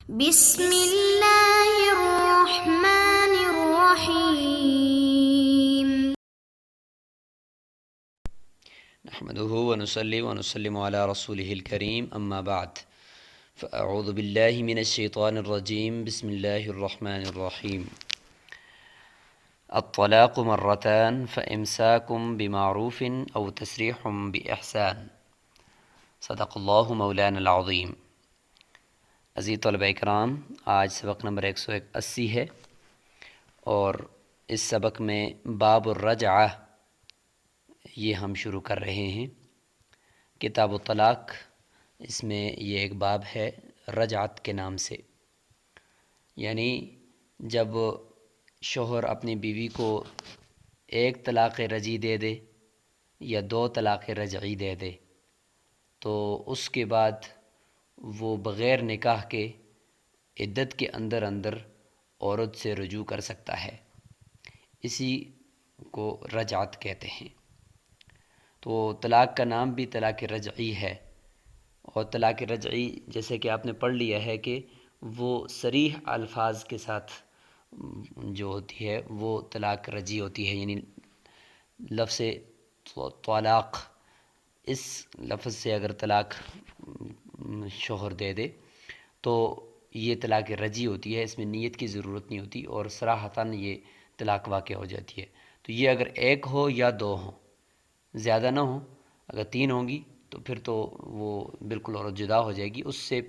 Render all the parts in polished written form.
بسم اللہ الرحمن الرحیم۔ نحمده ونصلي ونسلم على رسوله الكريم اما بعد فاعوذ بالله من الشيطان الرجيم بسم الله الرحمن الرحيم الطلاق مرتان فامساك بمعروف او تسريح باحسان صدق الله مولانا العظيم۔ عزیز طلبہ اکرام، آج سبق نمبر 180 ہے اور اس سبق میں باب الرجعہ یہ ہم شروع کر رہے ہیں۔ کتاب الطلاق، اس میں یہ ایک باب ہے رجعت کے نام سے، یعنی جب شوہر اپنی بیوی کو ایک طلاق رجعی دے دے یا 2 طلاق رجعی دے دے تو اس کے بعد وہ بغیر نکاح کے عدت کے اندر عورت سے رجوع کر سکتا ہے، اسی کو رجعت کہتے ہیں۔ تو طلاق کا نام بھی طلاق رجعی ہے، اور طلاق رجعی جیسے کہ آپ نے پڑھ لیا ہے کہ وہ صریح الفاظ کے ساتھ جو ہوتی ہے وہ طلاق رجعی ہوتی ہے، یعنی لفظ طلاق، اس لفظ سے اگر طلاق شوہر دے دے تو یہ طلاق رجعی ہوتی ہے، اس میں نیت کی ضرورت نہیں ہوتی اور صراحتاً یہ طلاق واقع ہو جاتی ہے۔ تو یہ اگر 1 ہو یا 2 ہو، زیادہ نہ ہو، اگر 3 ہوں گی تو پھر تو وہ بالکل عورت جدا ہو جائے گی، اس سے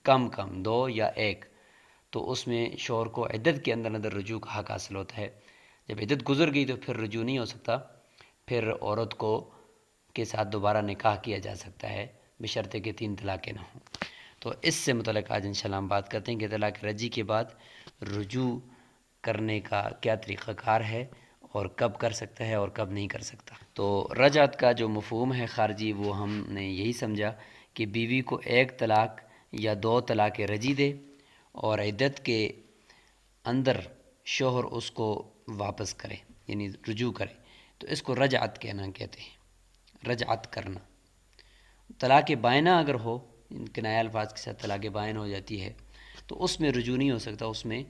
کم 2 یا 1 تو اس میں شوہر کو عدت کے اندر رجوع کا حق حاصل ہوتا ہے۔ جب عدت گزر گئی تو پھر رجوع نہیں ہو سکتا، پھر عورت کو کے ساتھ دوبارہ نکاح کیا جا سکتا ہے بشرطے کہ 3 طلاقیں نہ ہوں۔ تو اس سے متعلق آج انشاءاللہ ہم بات کرتے ہیں کہ طلاق رجعی کے بعد رجوع کرنے کا کیا طریقہ کار ہے اور کب کر سکتا ہے اور کب نہیں کر سکتا۔ تو رجعت کا جو مفہوم ہے خارجی، وہ ہم نے یہی سمجھا کہ بیوی کو 1 طلاق یا 2 طلاق رجعی دے اور عدت کے اندر شوہر اس کو واپس کرے، یعنی رجوع کرے، تو اس کو رجعت کہتے ہیں، رجعت کرنا۔ طلاق بائنہ اگر ہو، کنایہ الفاظ کے ساتھ طلاق بائن ہو جاتی ہے تو اس میں رجوع نہیں ہو سکتا، اس میں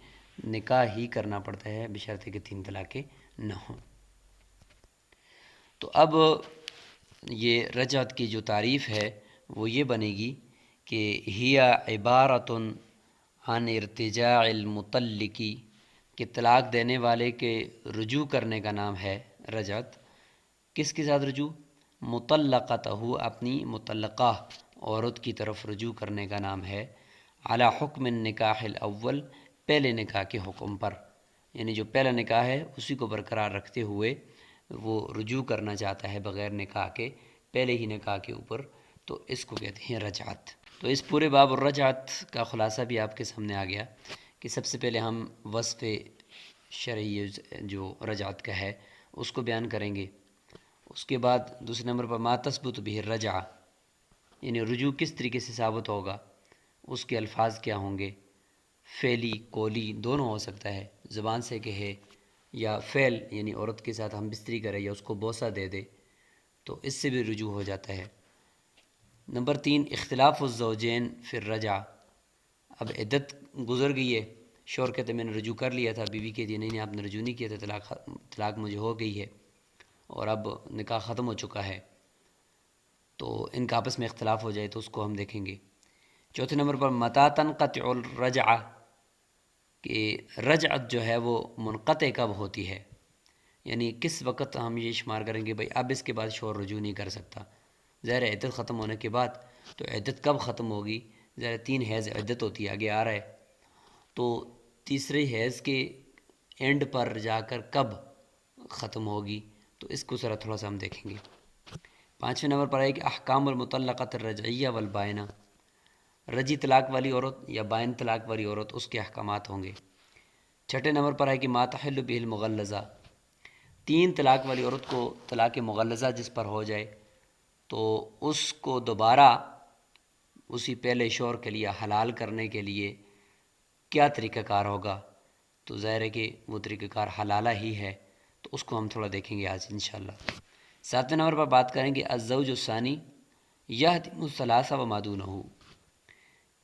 نکاح ہی کرنا پڑتا ہے بشرطے کہ 3 طلاقیں نہ ہوں۔ تو اب یہ رجعت کی جو تعریف ہے وہ یہ بنے گی کہ ہی عبارۃ عن ارتجاع المطلقی، کہ طلاق دینے والے کے رجوع کرنے کا نام ہے رجعت۔ کس کے ساتھ رجوع؟ مطلقتہ، اپنی مطلقہ عورت کی طرف رجوع کرنے کا نام ہے، علی حکم النکاح الاول، پہلے نکاح کے حکم پر، یعنی جو پہلا نکاح ہے اسی کو برقرار رکھتے ہوئے وہ رجوع کرنا چاہتا ہے بغیر نکاح کے، پہلے ہی نکاح کے اوپر، تو اس کو کہتے ہیں رجعت۔ تو اس پورے باب الرجعت کا خلاصہ بھی آپ کے سامنے آ گیا کہ سب سے پہلے ہم وصف شرعی جو رجعت کا ہے اس کو بیان کریں گے، اس کے بعد دوسرے نمبر پر ما تثبت به الرجعہ، یعنی رجوع کس طریقے سے ثابت ہوگا، اس کے الفاظ کیا ہوں گے، فعلی قولی دونوں ہو سکتا ہے، زبان سے کہے یا فعل، یعنی عورت کے ساتھ ہم بستری کرے یا اس کو بوسہ دے دے تو اس سے بھی رجوع ہو جاتا ہے۔ نمبر 3 اختلاف الزوجین فی الرجعہ، اب عدت گزر گئی ہے، شوہر کہتے میں نے رجوع کر لیا تھا، بیوی کہتی نہیں آپ نے رجوع نہیں کیا تھا، طلاق مجھے ہو گئی ہے اور اب نکاح ختم ہو چکا ہے، تو ان کا آپس میں اختلاف ہو جائے تو اس کو ہم دیکھیں گے۔ چوتھے نمبر پر متی تنقطع الرجعہ، کہ رجعت جو ہے وہ منقطع کب ہوتی ہے، یعنی کس وقت ہم یہ شمار کریں گے بھئی اب اس کے بعد شوہر رجوع نہیں کر سکتا۔ ظاہر عدت ختم ہونے کے بعد، تو عدت کب ختم ہوگی؟ ظاہر 3 حیض عدت ہوتی ہے، آگے آ رہا ہے، تو تیسرے حیض کے اینڈ پر جا کر کب ختم ہوگی، تو اس کو ذرا تھوڑا سا ہم دیکھیں گے۔ 5ویں نمبر پر ہے کہ احکام المطلقۃ الرجعیہ والبائنہ، رجعی طلاق والی عورت یا بائن طلاق والی عورت، اس کے احکامات ہوں گے۔ 6 نمبر پر ہے کہ ما تحل به المغلظہ، 3 طلاق والی عورت کو طلاق مغلظہ جس پر ہو جائے تو اس کو دوبارہ اسی پہلے شوہر کے لیے حلال کرنے کے لیے کیا طریقہ کار ہوگا، تو ظاہر ہے کہ وہ طریقہ کار حلالہ ہی ہے، تو اس کو ہم تھوڑا دیکھیں گے آج انشاءاللہ۔ 7ویں نمبر پر بات کریں گے الزوج الثانی یہدم الثلاثہ وما دونہ،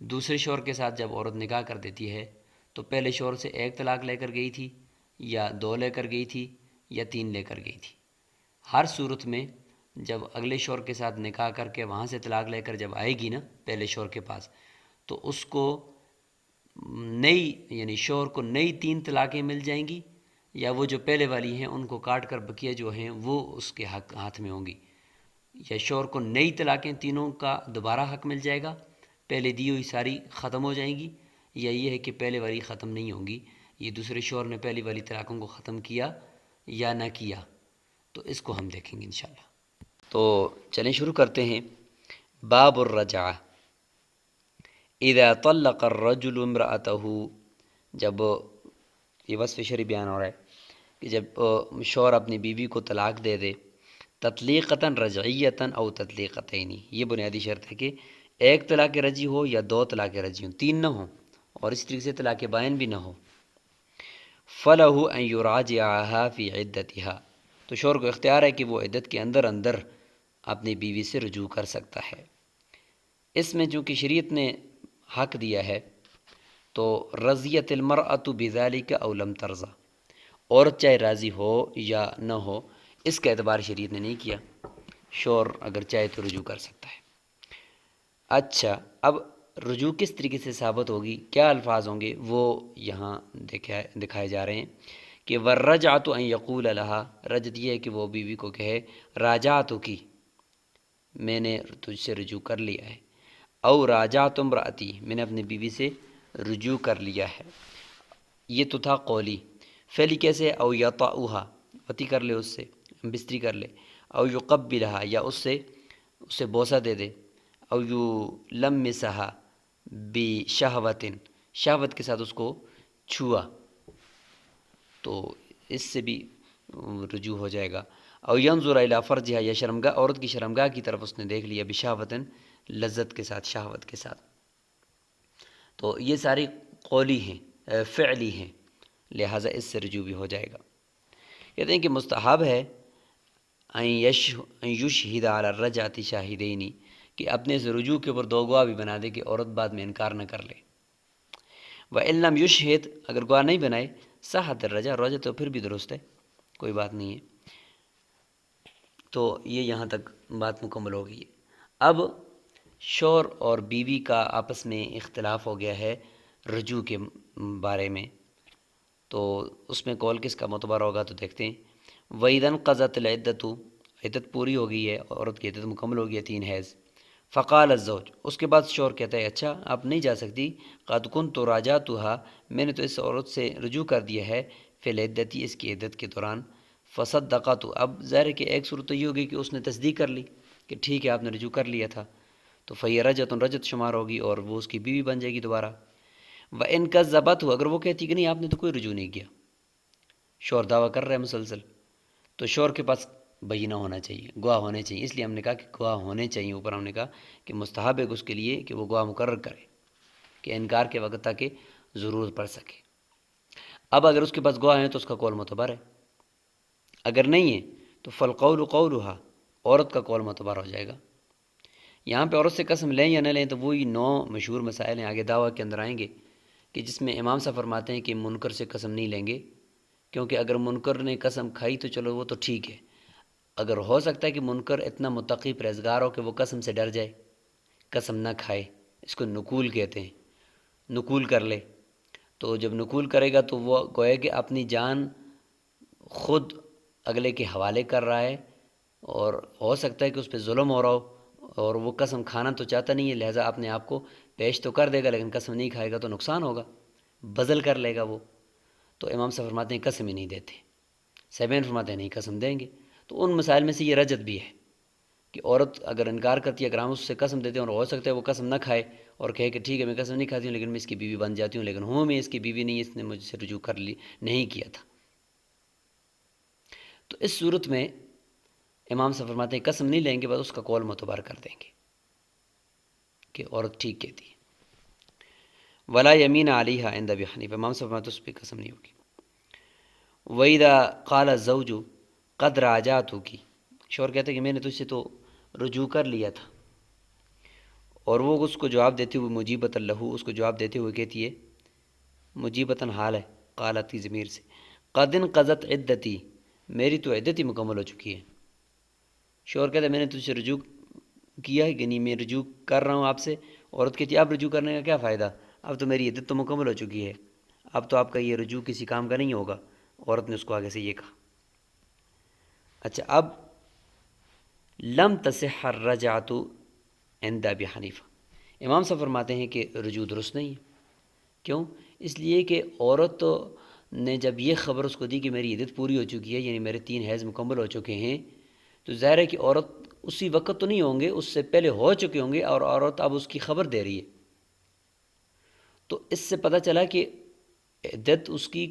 دوسرے شوہر کے ساتھ جب عورت نکاح کر دیتی ہے تو پہلے شوہر سے 1 طلاق لے کر گئی تھی یا 2 لے کر گئی تھی یا 3 لے کر گئی تھی، ہر صورت میں جب اگلے شوہر کے ساتھ نکاح کر کے وہاں سے طلاق لے کر جب آئے گی نا پہلے شوہر کے پاس، تو اس کو نئی یعنی شوہر کو نئی 3 طلاقیں مل جائیں گی، یا وہ جو پہلے والی ہیں ان کو کاٹ کر بقیہ جو ہیں وہ اس کے ہاتھ میں ہوں گی، یا شوہر کو نئی طلاقیں تینوں کا دوبارہ حق مل جائے گا، پہلے دی ہوئی ساری ختم ہو جائیں گی، یا یہ ہے کہ پہلے والی ختم نہیں ہوں گی، یہ دوسرے شوہر نے پہلی والی طلاقوں کو ختم کیا یا نہ کیا، تو اس کو ہم دیکھیں گے انشاءاللہ۔ تو چلیں شروع کرتے ہیں۔ باب الرجعہ، اذا طلق الرجل امرأته، جب یہ وصف شرعی بیان ہو رہا ہے کہ جب شوہر اپنی بیوی کو طلاق دے دے، تطلیقتاً رجعیتاً او تطلیقتین، یہ بنیادی شرط ہے کہ 1 طلاق رجعی ہو یا 2 طلاق رجعی ہوں، 3 نہ ہوں، اور اس طریقے سے طلاق بائن بھی نہ ہو۔ فَلَهُ أَن يُرَاجِعَهَا فِي عِدَّتِهَا، تو شوہر کو اختیار ہے کہ وہ عدت کے اندر اندر اپنی بیوی سے رجوع کر سکتا ہے۔ اس میں چونکہ شریعت نے حق دیا ہے تو رضیت المرأۃ بذالک او لم ترضى، عورت چاہے راضی ہو یا نہ ہو اس کا اعتبار شریعت نے نہیں کیا، شوہر اگر چاہے تو رجوع کر سکتا ہے۔ اچھا، اب رجوع کس طریقے سے ثابت ہوگی، کیا الفاظ ہوں گے، وہ یہاں دکھائے جا رہے ہیں کہ والرجعۃ ان یقول لها، رجعت یہ ہے کہ وہ بیوی کو کہے راجعتک، میں نے تجھ سے رجوع کر لیا ہے، او راجعت امرأتی، میں نے اپنی بیوی سے رجوع کر لیا ہے، یہ تو تھا قولی۔ فعلی کیسے، او یطأها، وطی کر لے اس سے، بستری کر لے، او یقبلها، یا اسے بوسہ دے دے، او یلمسها بشہوت، شہوت کے ساتھ اس کو چھوا، تو اس سے بھی رجوع ہو جائے گا۔ او ینظر الی فرجها، یا شرمگاہ، عورت کی شرمگاہ کی طرف اس نے دیکھ لیا، بشہوت، لذت کے ساتھ، شہوت کے ساتھ، تو یہ ساری قولی ہیں، فعلی ہیں، لہٰذا اس سے رجوع بھی ہو جائے گا۔ کہتے ہیں کہ مستحب ہے ان یشہد علی الرجعۃ شاہدین، کہ اپنے سے رجوع کے اوپر 2 گواہ بھی بنا دے کہ عورت بعد میں انکار نہ کر لے۔ وَإِن لَمْ يُشْهِدْ، اگر گواہ نہیں بنائے، صحت الرجعہ، رجعہ تو پھر بھی درست ہے، کوئی بات نہیں ہے۔ تو یہ یہاں تک بات مکمل ہو گئی ہے۔ اب شوہر اور بیوی کا آپس میں اختلاف ہو گیا ہے رجوع کے بارے میں، تو اس میں قول کس کا معتبر ہوگا، تو دیکھتے ہیں۔ وَإِذَا انقضت العدۃ، عدت پوری ہو گئی ہے، عورت کی عدت مکمل ہو گئی ہے 3 حیض، فقال الزوج، اس کے بعد شوہر کہتا ہے اچھا آپ نہیں جا سکتی، قد كنت راجعتها، میں نے تو اس عورت سے رجوع کر دیا ہے، فی العدۃ، اس کی عدت کے دوران، فصدقت، اب ظاہر ہے کہ ایک صورت تو یہ ہوگی کہ اس نے تصدیق کر لی کہ ٹھیک ہے آپ نے رجوع کر لیا تھا، تو فہی رجعۃ، رجعت شمار ہوگی اور وہ اس کی بیوی بن جائے گی دوبارہ۔ وَإِن كَذَّبَتْهُ، اگر وہ کہتی کہ نہیں آپ نے تو کوئی رجوع نہیں کیا، شوہر دعویٰ کر رہا ہے مسلسل، تو شوہر کے پاس بینہ ہونا چاہیے، گواہ ہونے چاہیے، اس لیے ہم نے کہا کہ گواہ ہونے چاہیے، اوپر ہم نے کہا کہ مستحب ہے اس کے لیے کہ وہ گواہ مقرر کرے کہ انکار کے وقت تک ضرورت پڑ سکے۔ اب اگر اس کے پاس گواہ ہیں تو اس کا قول معتبر ہے، اگر نہیں ہے تو فالقول قولها، عورت کا قول معتبر ہو جائے گا۔ یہاں پہ عورت سے قسم لیں یا نہ لیں تو وہی 9 مشہور مسائل ہیں، آگے دعویٰ کے اندر آئیں گے، کہ جس میں امام صاحب فرماتے ہیں کہ منکر سے قسم نہیں لیں گے، کیونکہ اگر منکر نے قسم کھائی تو چلو وہ تو ٹھیک ہے، اگر ہو سکتا ہے کہ منکر اتنا متقی پرہیزگار ہو کہ وہ قسم سے ڈر جائے، قسم نہ کھائے، اس کو نکول کہتے ہیں، نکول کر لے، تو جب نکول کرے گا تو وہ گویا کہ اپنی جان خود اگلے کے حوالے کر رہا ہے، اور ہو سکتا ہے کہ اس پہ ظلم ہو رہا ہو، اور وہ قسم کھانا تو چاہتا نہیں ہے، لہٰذا اپنے آپ کو پیش تو کر دے گا لیکن قسم نہیں کھائے گا تو نقصان ہوگا، بذل کر لے گا وہ، تو امام صاحب فرماتے ہیں قسم ہی نہیں دیتے، سیبین فرماتے ہیں نہیں قسم دیں گے۔ تو ان مسائل میں سے یہ رجعت بھی ہے کہ عورت اگر انکار کرتی ہے، اگر ہم اس سے قسم دیتے ہیں اور ہو سکتا ہے وہ قسم نہ کھائے اور کہے کہ ٹھیک ہے میں قسم نہیں کھاتی ہوں لیکن میں اس کی بیوی بن جاتی ہوں، لیکن میں اس کی بیوی نہیں، اس نے مجھ سے رجوع کر لی نہیں کیا تھا، تو اس صورت میں امام صاحب فرماتے ہیں قسم نہیں لیں گے، بس اس کا قول معتبر کر دیں گے کہ عورت ٹھیک کہتی ہے۔ ولا یمین علیہا عند ابی حنیفہ، امام صاحب فرماتے ہیں اس پہ قسم نہیں ہوگی۔ وَإِذَا قَالَ الزَّوْجُ قَدْ رَاجَعْتُكِ، شوہر کہتے ہیں کہ میں نے تجھ سے تو رجوع کر لیا تھا، اور وہ اس کو جواب دیتے ہوئے مجیبۃ لہو، اس کو جواب دیتے ہوئے کہتی ہے، مجیبتاً حال ہے قالت کی ضمیر سے، قد انقضت عدتی، میری تو عدت ہی مکمل ہو چکی ہے۔ شوہر کہتا ہے میں نے تجھ سے رجوع کیا ہے کہ نہیں، میں رجوع کر رہا ہوں آپ سے۔ عورت کہتی ہے اب رجوع کرنے کا کیا فائدہ، اب تو میری عدت تو مکمل ہو چکی ہے، اب تو آپ کا یہ رجوع کسی کام کا نہیں ہوگا۔ عورت نے اس کو آگے سے یہ کہا۔ اچھا، اب لم تصح الرجعۃ عند ابی حنیفہ، امام صاحب فرماتے ہیں کہ رجوع درست نہیں ہے۔ کیوں؟ اس لیے کہ عورت نے جب یہ خبر اس کو دی کہ میری عدت پوری ہو چکی ہے، یعنی میرے 3 حیض مکمل ہو چکے ہیں، تو ظاہر ہے کہ عورت اسی وقت تو نہیں ہوں گے، اس سے پہلے ہو چکے ہوں گے، اور عورت اب اس کی خبر دے رہی ہے۔ تو اس سے پتہ چلا کہ عدت اس کی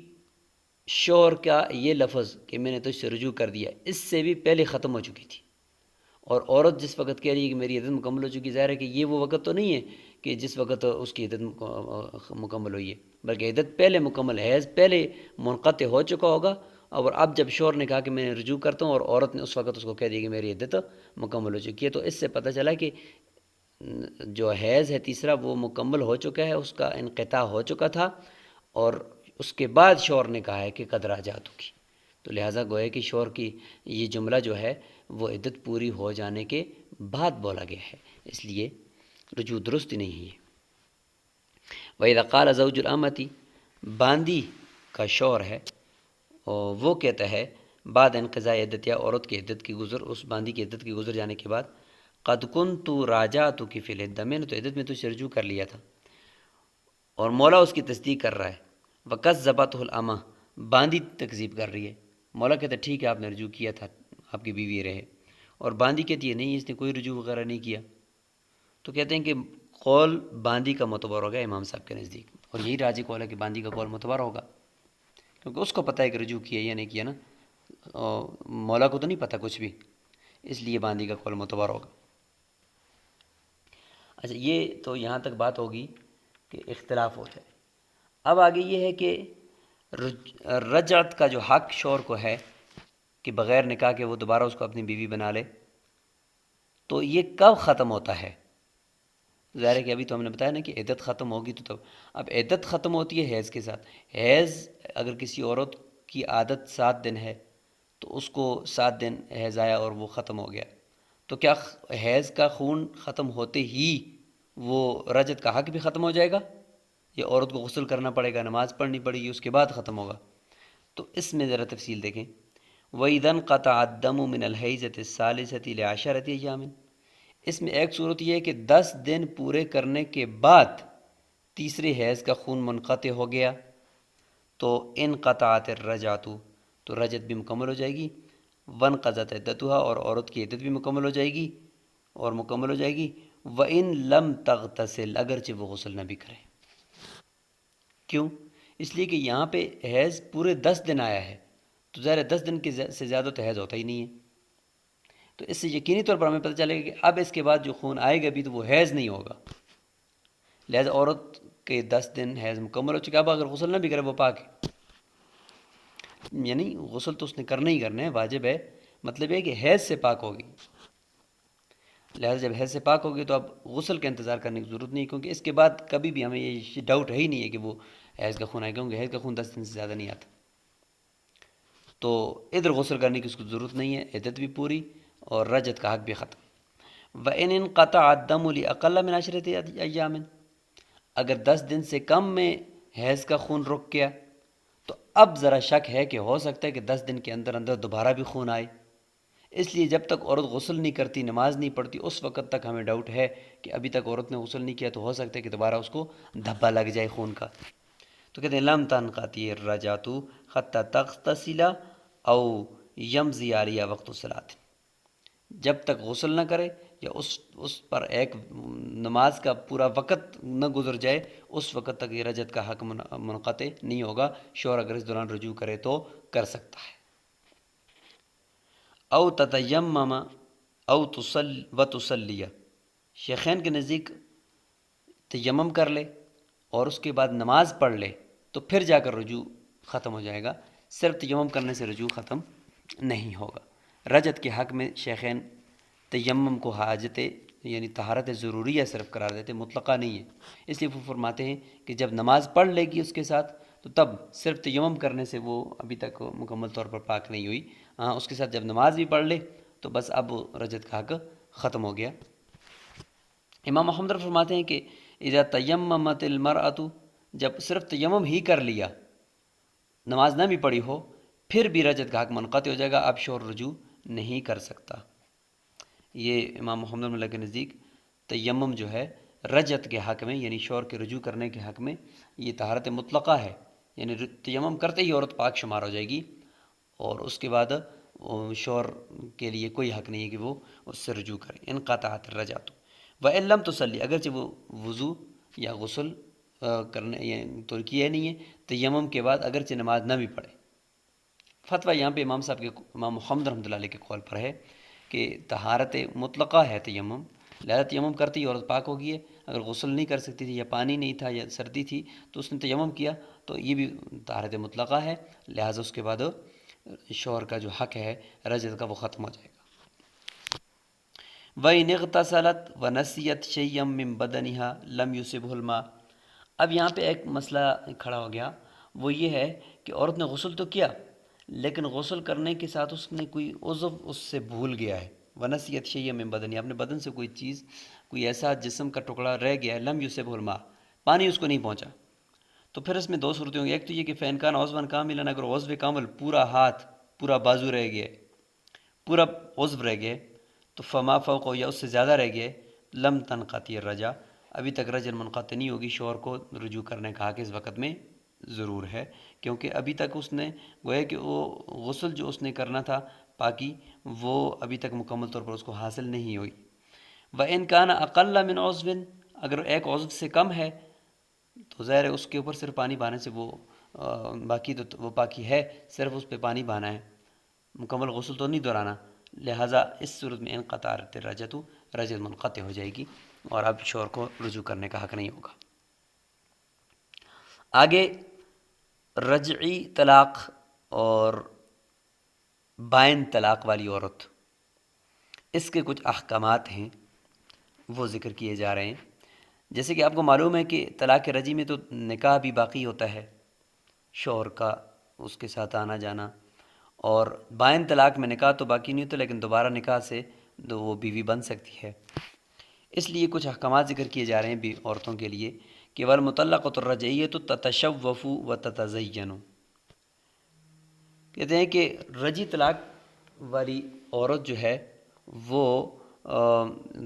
شوہر کا یہ لفظ کہ میں نے تجھ سے رجوع کر دیا، اس سے بھی پہلے ختم ہو چکی تھی۔ اور عورت جس وقت کہہ رہی ہے کہ میری عدت مکمل ہو چکی، ظاہر ہے کہ یہ وہ وقت تو نہیں ہے کہ جس وقت اس کی عدت مکمل ہوئی ہے، بلکہ عدت پہلے مکمل، حیض پہلے منقطع ہو چکا ہوگا۔ اور اب جب شوہر نے کہا کہ میں رجوع کرتا ہوں، اور عورت نے اس وقت اس کو کہہ دیا کہ میری عدت مکمل ہو چکی ہے، تو اس سے پتہ چلا کہ جو حیض ہے تیسرا وہ مکمل ہو چکا ہے، اس کا انقطاع ہو چکا تھا، اور اس کے بعد شوہر نے کہا ہے کہ قد راجعتو کی، تو لہٰذا گویا کہ شوہر کی یہ جملہ جو ہے وہ عدت پوری ہو جانے کے بعد بولا گیا ہے، اس لیے رجوع درست نہیں ہے۔ وَإِذَا قَالَ زَوْجُ الْأَمَةِ، باندی کا شوہر ہے، اور وہ کہتا ہے بعد انقضاء عدت، یا عورت کی عدت کی گزر، اس باندی کی عدت کی گزر جانے کے بعد، قد كنت راجعتك فی العدہ، میں نے تو عدت میں تجھ سے رجوع کر لیا تھا، اور مولا اس کی تصدیق کر رہا ہے۔ وَكَذَّبَتْهُ الْأَمَةُ، باندی تکذیب کر رہی ہے۔ مولا کہتا ہے ٹھیک ہے آپ نے رجوع کیا تھا، آپ کی بیوی رہے، اور باندی کہتی ہے نہیں اس نے کوئی رجوع وغیرہ نہیں کیا۔ تو کہتے ہیں کہ قول باندی کا معتبر ہوگا امام صاحب کے نزدیک، اور یہی راجی قول ہے کہ باندی کا قول معتبر ہوگا، کیونکہ اس کو پتہ ہے کہ رجوع کیا یا نہیں کیا نا، مولا کو تو نہیں پتہ کچھ بھی، اس لیے باندی کا قول معتبر ہوگا۔ اچھا، یہ تو یہاں تک بات ہوگی کہ اختلاف ہو جائے۔ اب آگے یہ ہے کہ رجعت کا جو حق شوہر کو ہے کہ بغیر نکاح کے وہ دوبارہ اس کو اپنی بیوی بنا لے، تو یہ کب ختم ہوتا ہے؟ ظاہر ہے کہ ابھی تو ہم نے بتایا نا کہ عدت ختم ہوگی تو تب، اب عدت ختم ہوتی ہے حیض کے ساتھ۔ حیض اگر کسی عورت کی عادت 7 دن ہے تو اس کو 7 دن حیض آیا اور وہ ختم ہو گیا، تو کیا حیض کا خون ختم ہوتے ہی وہ رجعت کا حق بھی ختم ہو جائے گا، یا عورت کو غسل کرنا پڑے گا، نماز پڑھنی پڑے گی، اس کے بعد ختم ہوگا؟ تو اس میں ذرا تفصیل دیکھیں۔ وَإِذَا انْقَطَعَ الدَّمُ مِنَ الْحَيْضَةِ الثَّالِثَةِ لِعَشَرَةِ أَيَّامٍ، اس میں ایک صورت یہ ہے کہ 10 دن پورے کرنے کے بعد تیسرے حیض کا خون منقطع ہو گیا، تو انقطعت الرجعۃ، تو رجعت بھی مکمل ہو جائے گی، وانقضت عدتها، اور عورت کی عدت بھی مکمل ہو جائے گی، وَإِن لَمْ تَغْتَسِلْ، اگرچہ وہ غسل نہ بھی کرے۔ کیوں؟ اس لیے کہ یہاں پہ حیض پورے 10 دن آیا ہے، تو ظاہر 10 دن سے زیادہ تو حیض ہوتا ہی نہیں ہے، تو اس سے یقینی طور پر ہمیں پتہ چلے گا کہ اب اس کے بعد جو خون آئے گا بھی تو وہ حیض نہیں ہوگا، لہذا عورت کے 10 دن حیض مکمل ہو چکا، اب اگر غسل نہ بھی کرے وہ پاک ہے، یعنی غسل تو اس نے کرنا ہی کرنا ہے، واجب ہے، مطلب یہ کہ حیض سے پاک ہوگی، لہذا جب حیض سے پاک ہوگی تو اب غسل کا انتظار کرنے کی ضرورت نہیں، کیونکہ اس کے بعد کبھی بھی ہمیں یہ ڈاؤٹ ہے ہی نہیں ہے کہ وہ حیض کا خون آئے گا، کیونکہ حیض کا خون 10 دن سے زیادہ نہیں آتا، تو ادھر غسل کرنے کی اس کو ضرورت نہیں ہے، عدت بھی پوری اور رجعت کا حق بھی ختم۔ وَإِنْ انْقَطَعَ الدَّمُ لِأَقَلَّ مِنْ 10 أَيَّامٍ، اگر 10 دن سے کم میں حیض کا خون رک گیا تو اب ذرا شک ہے کہ ہو سکتا ہے کہ 10 دن کے اندر اندر دوبارہ بھی خون آئے، اس لیے جب تک عورت غسل نہیں کرتی، نماز نہیں پڑھتی، اس وقت تک ہمیں ڈاؤٹ ہے کہ ابھی تک عورت نے غسل نہیں کیا، تو ہو سکتا ہے کہ دوبارہ اس کو دھبا لگ جائے خون کا، تو کہتے ہیں لم تنقطع الرجعۃ حتی تغتسل او یمضی علیہا وقت الصلاۃ، جب تک غسل نہ کرے یا اس پر ایک نماز کا پورا وقت نہ گزر جائے، اس وقت تک یہ رجعت کا حق منقطع نہیں ہوگا، شوہر اگر اس دوران رجوع کرے تو کر سکتا ہے۔ او تتیمم او وتصلی، شیخین کے نزدیک تیمم کر لے اور اس کے بعد نماز پڑھ لے تو پھر جا کر رجوع ختم ہو جائے گا، صرف تیمم کرنے سے رجوع ختم نہیں ہوگا۔ رجعت کے حق میں شیخین تیمم کو حاجت یعنی طہارت ضروریہ صرف قرار دیتے، مطلقہ نہیں ہے۔ اس لیے وہ فرماتے ہیں کہ جب نماز پڑھ لے گی اس کے ساتھ تو تب صرف تیمم کرنے سے وہ ابھی تک مکمل طور پر پاک نہیں ہوئی، ہاں اس کے ساتھ جب نماز بھی پڑھ لے تو بس اب رجت کا حق ختم ہو گیا۔ امام محمد فرماتے ہیں کہ اذا تیممت المرأۃ، جب صرف تیمم ہی کر لیا، نماز نہ بھی پڑھی ہو، پھر بھی رجت کا حق منقطع ہو جائے گا، اب شور رجوع نہیں کر سکتا۔ یہ امام محمد رحمۃ اللہ کے نزدیک تیمم جو ہے رجت کے حق میں، یعنی شور کے رجوع کرنے کے حق میں یہ طہارت مطلقہ ہے، یعنی تیمم کرتے ہی عورت پاک شمار ہو جائے گی، اور اس کے بعد شور کے لیے کوئی حق نہیں ہے کہ وہ اس سے رجوع کرے۔ انقطعت الرجعۃ وإن لم تصلی، اگرچہ وہ وضو یا غسل کرنے تو کیا نہیں ہے، تیمم کے بعد اگرچہ نماز نہ بھی پڑھے۔ فتویٰ یہاں پہ امام صاحب کے، امام محمد رحمۃ اللہ علیہ کے قول پر ہے کہ طہارت مطلقہ ہے تیمم، لہذا تیمم کرتی ہی عورت پاک ہوگی ہے۔ اگر غسل نہیں کر سکتی تھی یا پانی نہیں تھا یا سردی تھی تو اس نے تیمم کیا تو یہ بھی طہارت مطلقہ ہے، لہذا اس کے بعد شوہر کا جو حق ہے رجت کا وہ ختم ہو جائے گا۔ وَإِنِ اغْتَسَلَتْ وَنَسِيَتْ شَيْئًا مِّن بَدَنِهَا لَمْ يُصِبْهُ الْمَاءُ۔ اب یہاں پہ ایک مسئلہ کھڑا ہو گیا، وہ یہ ہے کہ عورت نے غسل تو کیا لیکن غسل کرنے کے ساتھ اس نے کوئی عضو اس سے بھول گیا ہے۔ وَنَسِيَتْ شَيْئًا مِّن بَدَنِهَا، اپنے بدن سے کوئی چیز، کوئی ایسا جسم کا ٹکڑا رہ گیا ہے، لم يُصِبْهُ الْمَاءُ، پانی اس کو نہیں پہنچا، تو پھر اس میں دو صورتیں ہوں گی۔ ایک تو یہ کہ فَإِنْ كَانَ عُضْوًا كَامِلًا، اگر عضو کامل پورا ہاتھ پورا بازو رہ گیا، پورا عضو رہ گیا، تو فما فوق، یا اس سے زیادہ رہ گیا، لم تنقطع الرجع، ابھی تک رجع منقطع نہیں ہوگی، شوہر کو رجوع کرنے کا حق اس وقت میں ضرور ہے، کیونکہ ابھی تک اس نے گویا کہ وہ غسل جو اس نے کرنا تھا پاکی، وہ ابھی تک مکمل طور پر اس کو حاصل نہیں ہوئی۔ وَإِنْ كَانَ أَقَلَّ مِنْ عُضْوٍ، اگر ایک عضو سے کم ہے تو ظاہر ہے اس کے اوپر صرف پانی بہانے سے وہ باقی تو وہ پاکی ہے، صرف اس پہ پانی بہانا ہے، مکمل غسل تو نہیں دہرانا، لہٰذا اس صورت میں انقطعت الرجعۃ، رجعت منقطع ہو جائے گی اور اب شوہر کو رجوع کرنے کا حق نہیں ہوگا۔ آگے رجعی طلاق اور بائن طلاق والی عورت، اس کے کچھ احکامات ہیں وہ ذکر کیے جا رہے ہیں۔ جیسے کہ آپ کو معلوم ہے کہ طلاق رجعی میں تو نکاح بھی باقی ہوتا ہے، شوہر کا اس کے ساتھ آنا جانا، اور بائن طلاق میں نکاح تو باقی نہیں ہوتا لیکن دوبارہ نکاح سے وہ بیوی بن سکتی ہے۔ اس لیے کچھ احکامات ذکر کیے جا رہے ہیں بھی عورتوں کے لیے کہ وَالْمُطَلَّقَةُ الرَّجْعِيَّةُ تَتَشَوَّفُ وَتَتَزَيَّنُ، کہتے ہیں کہ رجعی طلاق والی عورت جو ہے وہ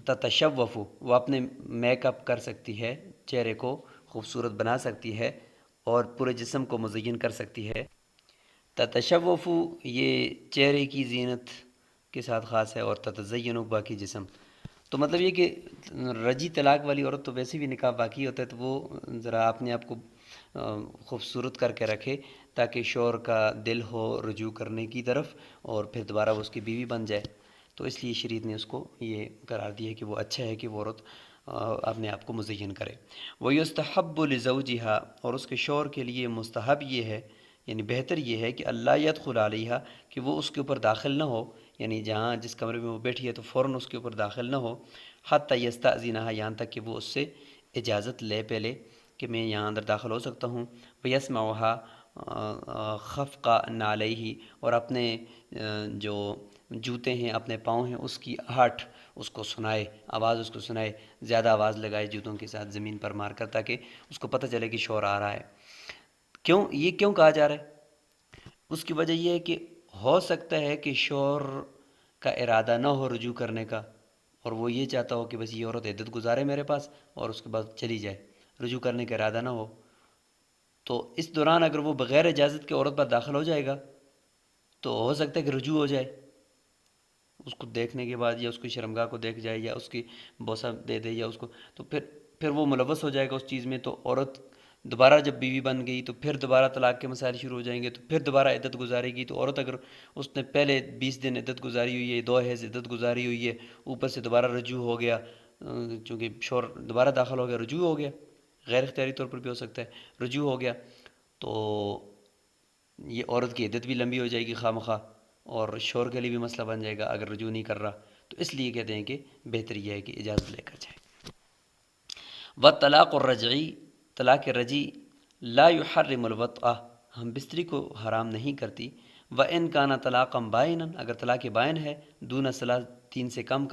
تتشوف، وہ اپنے میک اپ کر سکتی ہے، چہرے کو خوبصورت بنا سکتی ہے اور پورے جسم کو مزین کر سکتی ہے۔ تتشوف یہ چہرے کی زینت کے ساتھ خاص ہے، اور تتزین باقی جسم، تو مطلب یہ کہ رجعی طلاق والی عورت تو ویسے بھی نکاح باقی ہوتا ہے تو وہ ذرا اپنے آپ کو خوبصورت کر کے رکھے تاکہ شوہر کا دل ہو رجوع کرنے کی طرف اور پھر دوبارہ وہ اس کی بیوی بن جائے، تو اس لیے شریعت نے اس کو یہ قرار دیا کہ وہ اچھا ہے کہ وہ عورت اپنے آپ کو مزین کرے۔ وَيُسْتَحَبُّ لِزَوْجِهَا، اور اس کے شوہر کے لیے مستحب یہ ہے، یعنی بہتر یہ ہے کہ اللہ يدخل علیہا، کہ وہ اس کے اوپر داخل نہ ہو، یعنی جہاں جس کمرے میں وہ بیٹھی ہے تو فوراً اس کے اوپر داخل نہ ہو، حتی یستأذنہا، یہاں تک کہ وہ اس سے اجازت لے پہلے کہ میں یہاں اندر داخل ہو سکتا ہوں۔ وَيَسْمَعُهَا خَفْقَ نَعْلَيْهِ، اور اپنے جو جوتے ہیں، اپنے پاؤں ہیں، اس کی آہٹ اس کو سنائے، آواز اس کو سنائے، زیادہ آواز لگائے جوتوں کے ساتھ زمین پر مار کر، تاکہ اس کو پتہ چلے کہ شوہر آ رہا ہے۔ یہ کیوں کہا جا رہا ہے؟ اس کی وجہ یہ ہے کہ ہو سکتا ہے کہ شوہر کا ارادہ نہ ہو رجوع کرنے کا، اور وہ یہ چاہتا ہو کہ بس یہ عورت عدت گزارے میرے پاس اور اس کے بعد چلی جائے، رجوع کرنے کا ارادہ نہ ہو، تو اس دوران اگر وہ بغیر اجازت کے عورت پر داخل ہو جائے گا تو ہو سکتا ہے کہ رجوع ہو جائے، اس کو دیکھنے کے بعد، یا اس کی شرمگاہ کو دیکھ جائے، یا اس کی بوسہ دے دے، یا اس کو، تو پھر وہ ملوث ہو جائے گا اس چیز میں، تو عورت دوبارہ جب بیوی بن گئی تو پھر دوبارہ طلاق کے مسائل شروع ہو جائیں گے، تو پھر دوبارہ عدت گزارے گی۔ تو عورت اگر اس نے پہلے 20 دن عدت گزاری ہوئی ہے، 2 حیض عدت گزاری ہوئی ہے، اوپر سے دوبارہ رجوع ہو گیا، چونکہ شوہر دوبارہ داخل ہو گیا، رجوع ہو گیا، غیر اختیاری طور پر بھی ہو سکتا ہے، رجوع ہو گیا، تو یہ عورت کی عدت بھی لمبی ہو جائے گی خواہ مخواہ، اور شوہر کے لیے بھی مسئلہ بن جائے گا اگر رجوع نہیں کر رہا، تو اس لیے کہتے ہیں کہ بہتر یہ ہے کہ اجازت لے کر جائے۔ والطلاق الرجعی، طلاق رجعی لا یحرم الوطأ، ہم بستری کو حرام نہیں کرتی، وَإِن كَانَ طَلَاقًا بَائِنًا، اگر طلاق بائن ہے دون ثلاث، 3 سے کم،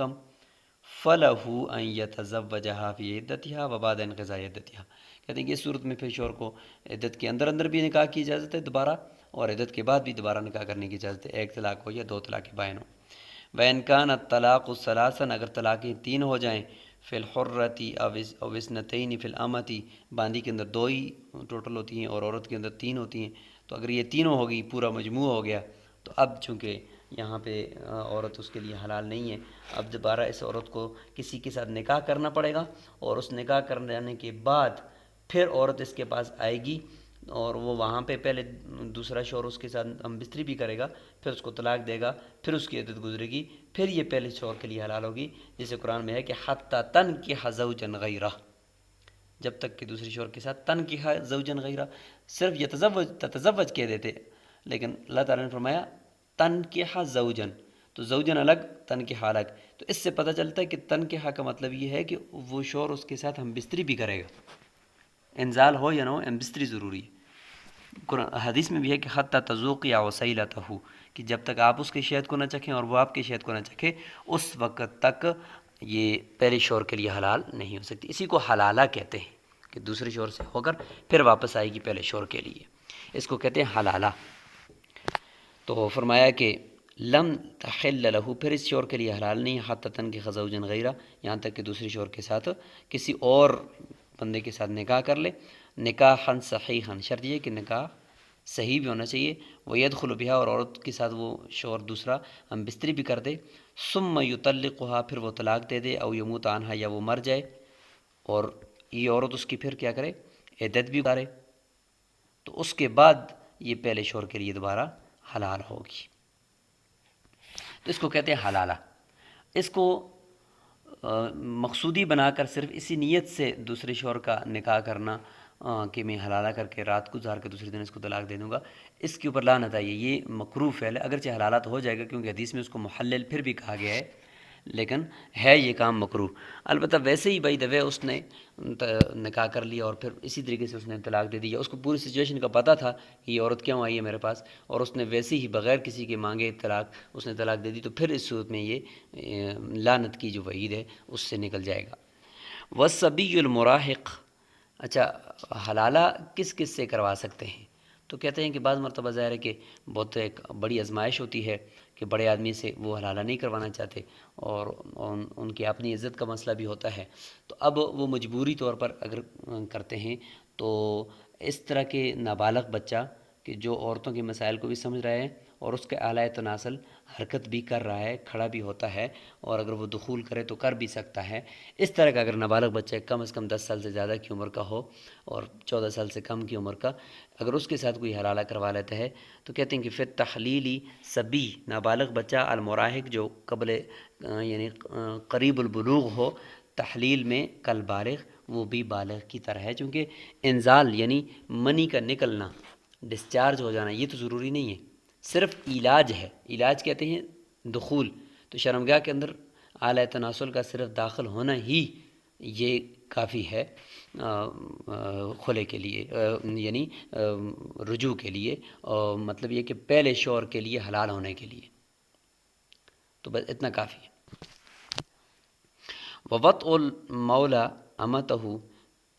فَلَهُ أَن يَتَزَوَّجَهَا فِي عِدَّتِهَا وَبَعْدَ انقضاء عِدَّتِهَا، کہتے ہیں کہ اس صورت میں پھر شوہر کو عدت کے اندر بھی نکاح کی اجازت ہے دوبارہ، اور عدت کے بعد بھی دوبارہ نکاح کرنے کی اجازت ہے، ایک طلاق ہو یا 2 طلاق بائن ہو۔ وَإِن كَانَ الطَّلَاقُ ثَلَاثًا، اگر طلاقیں 3 ہو جائیں، فی الحرتی او اثنتین فی الامتی، باندی کے اندر 2 ہی ٹوٹل ہوتی ہیں اور عورت کے اندر 3 ہوتی ہیں، تو اگر یہ تینوں ہوگی پورا مجموع ہو گیا، تو اب چونکہ یہاں پہ عورت اس کے لیے حلال نہیں ہے، اب دوبارہ اس عورت کو کسی کے ساتھ نکاح کرنا پڑے گا، اور اس نکاح کرنے کے بعد پھر عورت اس کے پاس آئے گی، اور وہ وہاں پہ پہلے دوسرا شوہر اس کے ساتھ ہم بستری بھی کرے گا، پھر اس کو طلاق دے گا، پھر اس کی عدت گزرے گی، پھر یہ پہلے شوہر کے لیے حلال ہوگی، جیسے قرآن میں ہے کہ حتی تنکح زوجا غیرہ، جب تک کہ دوسری شوہر کے ساتھ تنکح زوجا غیرہ، صرف تتزوج کہہ دیتے، لیکن اللہ تعالیٰ نے فرمایا تنکح زوجن، تو زوجن الگ تنکح الگ، تو اس سے پتہ چلتا ہے کہ تنکح کا مطلب یہ ہے کہ وہ شوہر اس کے ساتھ ہم بستری بھی کرے گا، انزال ہو یا نہ ہو ہم بستری ضروری ہے۔ حدیث میں بھی ہے کہ حتی تذوق یا وسیلتہ، کہ جب تک آپ اس کی شہد کو نہ چکھیں اور وہ آپ کی شہد کو نہ چکھے، اس وقت تک یہ پہلے شوہر کے لیے حلال نہیں ہو سکتی۔ اسی کو حلالہ کہتے ہیں کہ دوسرے شوہر سے ہو کر پھر واپس آئے گی پہلے شوہر کے لیے، اس کو کہتے ہیں حلالہ۔ تو فرمایا کہ لم تحل لہ، پھر اس شوہر کے لیے حلال نہیں حتی تنکح زوجا غیرہ، یہاں تک کہ دوسرے شوہر کے ساتھ کسی اور بندے کے ساتھ نکاح کر لے، نکاحا صحیحا، شرط یہ کہ نکاح صحیح بھی ہونا چاہیے، ویدخل بہا، اور عورت کے ساتھ وہ شوہر دوسرا ہم بستری بھی کر دے، ثم یطلقها، پھر وہ طلاق دے دے، او یموت عنہا، یا وہ مر جائے، اور یہ عورت اس کی پھر کیا کرے، عدت بھی گزارے، تو اس کے بعد یہ پہلے شوہر کے لیے دوبارہ حلال ہوگی، تو اس کو کہتے ہیں حلالہ۔ اس کو مقصودی بنا کر صرف اسی نیت سے دوسرے شوہر کا نکاح کرنا کہ میں حلالہ کر کے رات گزار کے دوسرے دن اس کو طلاق دے دوں گا، اس کے اوپر لعنت آئی ہے، یہ مکروہ فعل ہے، اگرچہ حلالہ تو ہو جائے گا کیونکہ حدیث میں اس کو محلل پھر بھی کہا گیا ہے، لیکن ہے یہ کام مکروہ۔ البتہ ویسے ہی بائی دوے اس نے نکاح کر لیا اور پھر اسی طریقے سے اس نے طلاق دے دی، یا اس کو پوری سچویشن کا پتہ تھا کہ یہ عورت کیوں آئی ہے میرے پاس، اور اس نے ویسے ہی بغیر کسی کے مانگے طلاق اس نے طلاق دے دی، تو پھر اس صورت میں یہ لعنت کی جو وعید ہے اس سے نکل جائے گا۔ والصبی المراہق، اچھا حلالہ کس کس سے کروا سکتے ہیں؟ تو کہتے ہیں کہ بعض مرتبہ ظاہر ہے کہ بہت ایک بڑی آزمائش ہوتی ہے کہ بڑے آدمی سے وہ حلالہ نہیں کروانا چاہتے، اور ان کی اپنی عزت کا مسئلہ بھی ہوتا ہے، تو اب وہ مجبوری طور پر اگر کرتے ہیں، تو اس طرح کے نابالغ بچہ کہ جو عورتوں کے مسائل کو بھی سمجھ رہا ہے اور اس کے اعلیٰ تناسل حرکت بھی کر رہا ہے، کھڑا بھی ہوتا ہے، اور اگر وہ دخول کرے تو کر بھی سکتا ہے، اس طرح کا اگر نابالغ بچہ کم از کم 10 سال سے زیادہ کی عمر کا ہو اور 14 سال سے کم کی عمر کا، اگر اس کے ساتھ کوئی حلالہ کروا لیتا ہے، تو کہتے ہیں کہ پھر تحلیلی صبی، نابالغ بچہ، المراہق جو قبل یعنی قریب البلوغ ہو، تحلیل میں کل بالغ، وہ بھی بالغ کی طرح ہے، چونکہ انزال یعنی منی کا نکلنا، ڈسچارج ہو جانا، یہ تو ضروری نہیں ہے، صرف علاج ہے، علاج کہتے ہیں دخول، تو شرمگاہ کے اندر اعلیٰ تناسل کا صرف داخل ہونا ہی یہ کافی ہے خلے کے لیے، یعنی رجوع کے لیے، اور مطلب یہ کہ پہلے شوہر کے لیے حلال ہونے کے لیے، تو بس اتنا کافی ہے۔ وَوَطْءُ الْمَوْلَى أَمَتَهُ،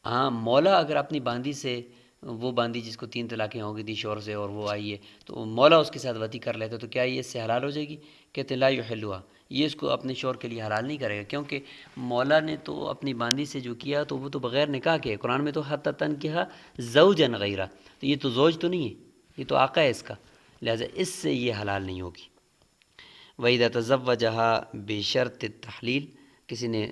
ہاں مولا اگر اپنی باندی سے، وہ باندی جس کو 3 طلاقیں ہو گئی تھی شوہر سے اور وہ آئی ہے، تو مولا اس کے ساتھ وطی کر لیتا تو کیا یہ اس سے حلال ہو جائے گی؟ کہتے لا یحلھا، یہ اس کو اپنے شوہر کے لیے حلال نہیں کرے گا، کیونکہ مولا نے تو اپنی باندی سے جو کیا تو وہ تو بغیر نکاح کے، قرآن میں تو حتی تنکح زوجا غیرہ، تو یہ تو زوج تو نہیں ہے، یہ تو آقا ہے اس کا، لہٰذا اس سے یہ حلال نہیں ہوگی۔ وَإِذَا تَزَوَّجَهَا بِشَرْطِ التَّحْلِيلِ، کسی نے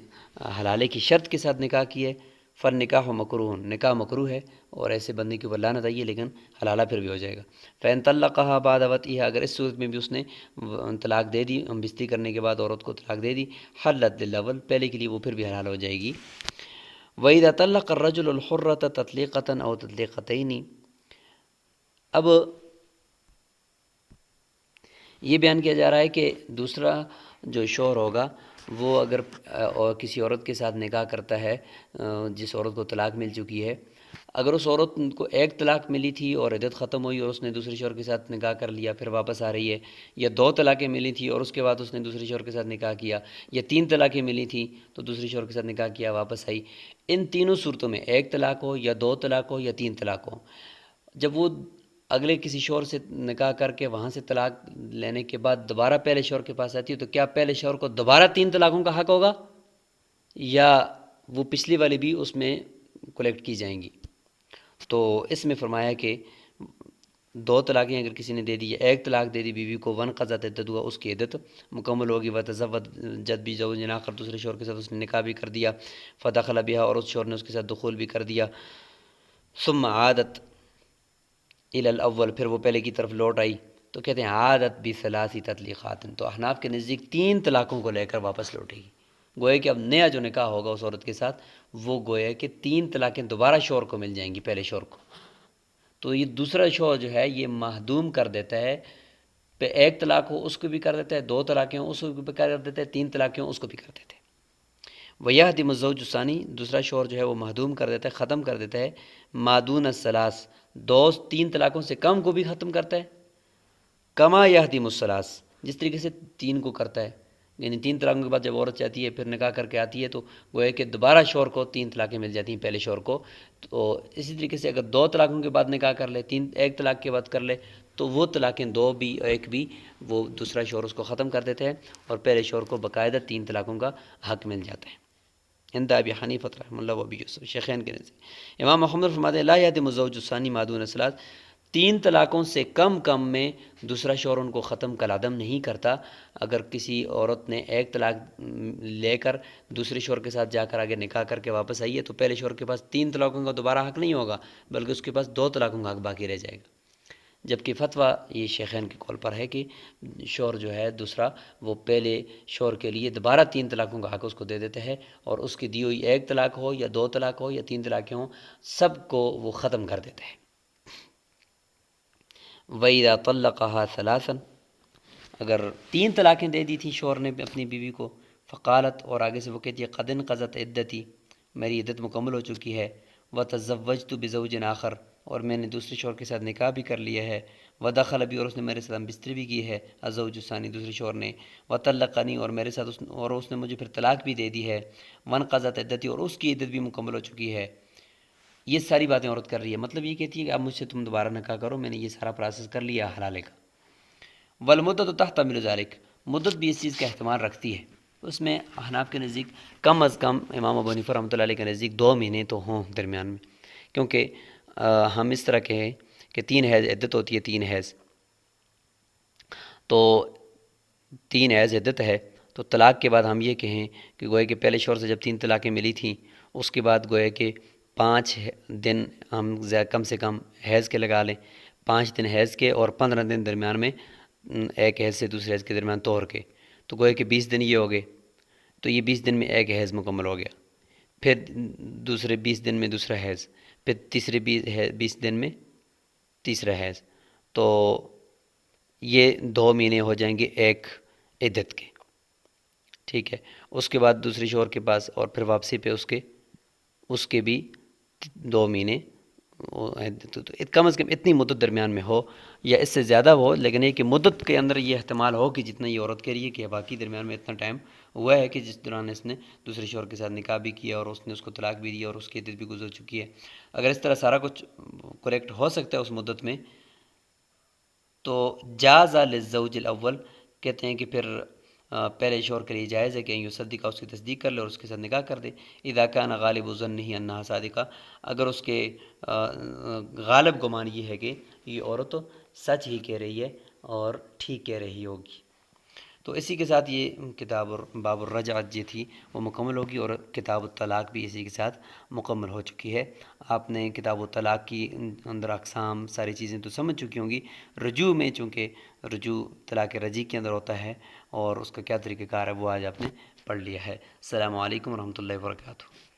حلالے کی شرط کے ساتھ نکاح کی ہے، فالنکاح مکروہ، نکاح مکروہ ہے، اور ایسے بندے کے اوپر لعنت آئی ہے، لیکن حلالہ پھر بھی ہو جائے گا۔ فَإِن طَلَّقَهَا بَعْدَ وَطْئِهَا، اگر اس صورت میں بھی اس نے طلاق دے دی، بستری کرنے کے بعد عورت کو طلاق دے دی، حلت للأول، پہلے کے لیے وہ پھر بھی حلال ہو جائے گی۔ وَإِذَا طَلَّقَ الرَّجُلُ الْحُرَّةَ تَطْلِيقَةً أَوْ تَطْلِيقَتَيْنِ، اب یہ بیان کیا جا رہا ہے کہ دوسرا جو شوہر ہوگا وہ اگر کسی عورت کے ساتھ نکاح کرتا ہے جس عورت کو طلاق مل چکی ہے، اگر اس عورت کو ایک طلاق ملی تھی اور عدت ختم ہوئی اور اس نے دوسرے شوہر کے ساتھ نکاح کر لیا پھر واپس آ رہی ہے، یا دو طلاقیں ملی تھی اور اس کے بعد اس نے دوسرے شوہر کے ساتھ نکاح کیا، یا تین طلاقیں ملی تھیں تو دوسرے شوہر کے ساتھ نکاح کیا واپس آئی، ان تینوں صورتوں میں ایک طلاق ہو یا دو طلاق ہو یا تین طلاق ہو، جب وہ اگلے کسی شوہر سے نکاح کر کے وہاں سے طلاق لینے کے بعد دوبارہ پہلے شوہر کے پاس آتی ہے تو کیا پہلے شوہر کو دوبارہ تین طلاقوں کا حق ہوگا یا وہ پچھلی والی بھی اس میں کلیکٹ کی جائیں گی؟ تو اس میں فرمایا کہ دو طلاقیں اگر کسی نے دے دی یا ایک طلاق دے دی بیوی کو، ون قضت عدت ہوا، اس کی عدت مکمل ہوگی، وتزوجت بزوج آخر، دوسرے شوہر کے ساتھ اس نے نکاح بھی کر دیا، فدخل بہا، اور اس شوہر نے اس کے ساتھ دخول بھی کر دیا، ثم عادت الی الاول، پھر وہ پہلے کی طرف لوٹ آئی، تو کہتے ہیں عادت بثلاث تطلیقات، تو احناف کے نزدیک تین طلاقوں کو لے کر واپس لوٹے گی، گویا کہ اب نیا جو نکاح ہوگا اس عورت کے ساتھ وہ گویا کہ تین طلاقیں دوبارہ شوہر کو مل جائیں گی پہلے شوہر کو، تو یہ دوسرا شوہر جو ہے یہ محدوم کر دیتا ہے، پہ ایک طلاق ہو اس کو بھی کر دیتا ہے، دو طلاقیں ہوں اس کو بھی کر دیتا ہے، تین طلاقیں ہوں اس کو بھی کر دیتے ہیں۔ وَيَهْدِمُ الزَّوْجُ الثَّانِي، دوسرا شوہر جو ہے وہ محدوم کر دیتا ہے، ختم کر دیتا ہے، ما دون الثلاث، تین طلاقوں سے کم کو بھی ختم کرتا ہے، کما یہدم الثلاث، جس طریقے سے تین کو کرتا ہے، یعنی تین طلاقوں کے بعد جب عورت چاہتی ہے پھر نکاح کر کے آتی ہے تو وہ ہے کہ دوبارہ شوہر کو تین طلاقیں مل جاتی ہیں پہلے شوہر کو، تو اسی طریقے سے اگر دو طلاقوں کے بعد نکاح کر لے، ایک طلاق کے بعد کر لے تو وہ طلاقیں دو بھی ایک بھی وہ دوسرا شوہر اس کو ختم کر دیتے ہیں اور پہلے شوہر کو باقاعدہ تین طلاقوں کا حق مل جاتا ہے۔ عند ابی حنیفہ رحمہ اللہ و ابی یوسف، شیخین کے نزدیک امام محمد فرماتے ہیں لا یہدم الزوج الثانی ما دون الثلاث، تین طلاقوں سے کم میں دوسرا شوہر ان کو ختم کالعدم نہیں کرتا، اگر کسی عورت نے ایک طلاق لے کر دوسرے شوہر کے ساتھ جا کر آگے نکاح کر کے واپس آئی ہے تو پہلے شوہر کے پاس تین طلاقوں کا دوبارہ حق نہیں ہوگا بلکہ اس کے پاس دو طلاقوں کا حق باقی رہ جائے گا، جبکہ فتویٰ یہ شیخین کے قول پر ہے کہ شوہر جو ہے دوسرا وہ پہلے شوہر کے لیے دوبارہ تین طلاقوں کا حق اس کو دے دیتے ہیں اور اس کی دی ہوئی ایک طلاق ہو یا دو طلاق ہو یا تین طلاقیں ہوں سب کو وہ ختم کر دیتے ہیں۔ وَإِذَا طَلَّقَهَا ثَلَاثًا، اگر تین طلاقیں دے دی تھیں شوہر نے اپنی بیوی کو، فقالت، اور آگے سے وہ کہتی ہے قد انقضت عدتی، میری عدت مکمل ہو چکی ہے، وتزوجت بزوج آخر، اور میں نے دوسرے شوہر کے ساتھ نکاح بھی کر لیا ہے، ودخل بھی، اور اس نے میرے ساتھ بستری بھی کی ہے، الزوج الثانی، دوسرے شوہر نے، وطلقنی، اور میرے ساتھ اس نے مجھے پھر طلاق بھی دے دی ہے، وانقضت عدتی، اور اس کی عدت بھی مکمل ہو چکی ہے، یہ ساری باتیں عورت کر رہی ہے، مطلب یہ کہتی ہے کہ اب مجھ سے تم دوبارہ نکاح کرو، میں نے یہ سارا پروسیس کر لیا حلالے کا۔ والمدت تحتمل ذلک، مدت بھی اس چیز کا احتمال رکھتی ہے، اس میں احناف کے نزدیک کم از کم، امام ابو حنیفہ رحمۃ اللہ علیہ کے نزدیک 2 مہینے تو ہوں درمیان میں، کیونکہ ہم اس طرح کہیں کہ 3 حیض عدت ہوتی ہے، 3 حیض، تو 3 حیض عدت ہے، تو طلاق کے بعد ہم یہ کہیں کہ گویا کہ پہلے شوہر سے جب 3 طلاقیں ملی تھیں اس کے بعد گویا کہ 5 دن ہم کم سے کم حیض کے لگا لیں، 5 دن حیض کے اور 15 دن درمیان میں ایک حیض سے دوسرے حیض کے درمیان طہر کے، تو گویا کہ 20 دن یہ ہو گئے، تو یہ 20 دن میں ایک حیض مکمل ہو گیا، پھر دوسرے 20 دن میں دوسرا حیض، پھر تیسرے 20 دن میں تیسرا حیض، تو یہ 2 مہینے ہو جائیں گے ایک عدت کے، ٹھیک ہے، اس کے بعد دوسرے شوہر کے پاس اور پھر واپسی پہ اس کے بھی 2 مہینے، تو کم از کم اتنی مدت درمیان میں ہو یا اس سے زیادہ ہو، لیکن یہ کہ مدت کے اندر یہ احتمال ہو کہ جتنا یہ عورت کہہ رہی ہے کہ باقی درمیان میں اتنا ٹائم ہوا ہے کہ جس دوران اس نے دوسرے شوہر کے ساتھ نکاح بھی کیا اور اس نے اس کو طلاق بھی دیا اور اس کی عدت بھی گزر چکی ہے، اگر اس طرح سارا کچھ کریکٹ ہو سکتا ہے اس مدت میں تو جاز للزوج الاول، کہتے ہیں کہ پھر پہلے شوہر کے لیے جائز ہے کہ یصدق، اس کی تصدیق کر لے اور اس کے ساتھ نکاح کر دے، اذا کان غالب ظنہ انہا صادقہ، اگر اس کے غالب گمان یہ ہے کہ یہ عورت سچ ہی کہہ رہی ہے اور ٹھیک کہہ رہی ہوگی۔ تو اسی کے ساتھ یہ کتاب باب الرجعت جو تھی وہ مکمل ہوگی اور کتاب الطلاق بھی اسی کے ساتھ مکمل ہو چکی ہے۔ آپ نے کتاب الطلاق کی اندر اقسام ساری چیزیں تو سمجھ چکی ہوں گی، رجوع میں چونکہ رجوع طلاق رجیع کے اندر ہوتا ہے اور اس کا کیا طریقہ کار ہے وہ آج آپ نے پڑھ لیا ہے۔ السلام علیکم ورحمۃ اللہ وبرکاتہ۔